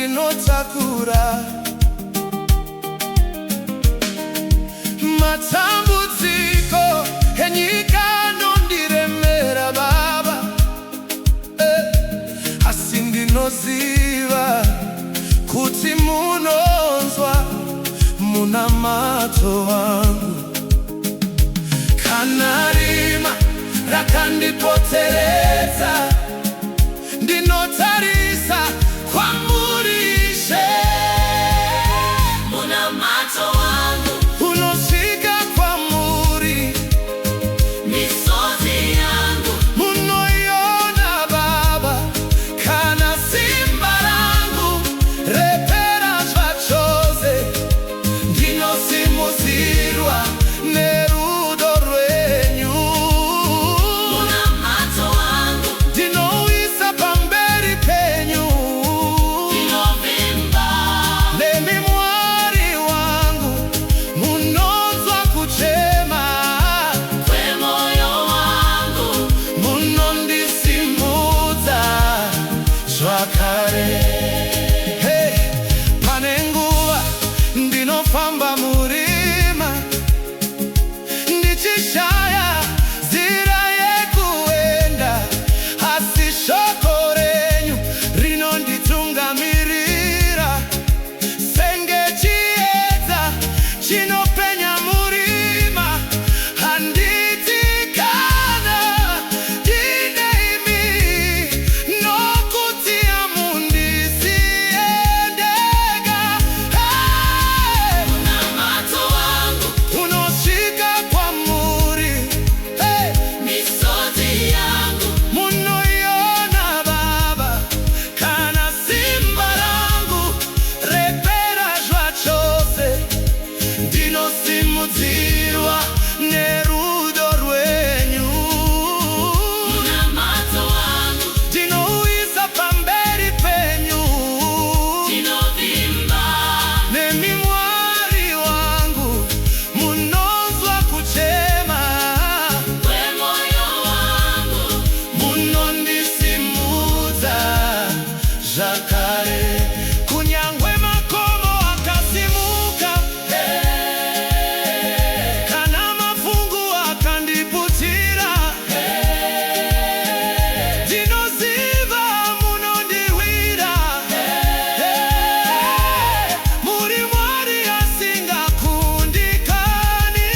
ndinotakura matambudziko enyika nondiremera Baba, asi ndinoziva kuti munonzwa munamato wangu. Kana rima rakandipoteredza, ndinotarisa kwamuri Ishe. Munamato wangu Unosvika kwamuri, misozi yangu munoiona Baba. Kana simba rangu repera zvachose, ndinosimudzirwa nerudo rwenyu. munamato wangu Ndinouisa pamberi penyu, ndinovimba nemi Mwari wangu, munonzwa kuchema kwemoyo wangu. munondisimudza zvakare. Hey, pane nguva ndinofamba murima ndichishaya nzira yekuenda, asi shoko renyu rinonditungamirira senge chiedza chinopenya murima. Handiti kana ndineimi, nokuti hamundisiye ndega. Hey! Munamato wangu Unosvika kwamuri, hey, misozi yangu munoiona Baba. Kana simba rangu repera zvachose, ndinosimudzirwa nerudo rwenyu. munamato wangu Ndinouisa pamberi penyu, ndinovimba nemi Mwari wangu, munonzwa kuchema kwemoyo wangu. munondisimudza zvakare. Kunyangwe makomo akasimuka, kana mafungu akandiputira, ndinoziva munondirwira. Muri Mwari asingakundikani.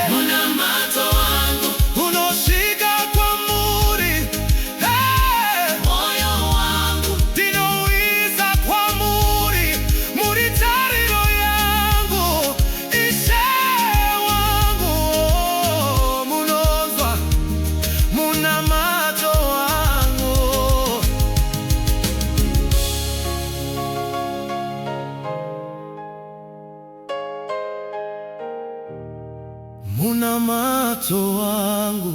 Munamato wangu Unosvika kwamuri, moyo wangu ndinouisa kwamuri, muri tariro yangu. Ishe wangu, munonzwa munamato wangu. Munamato wangu.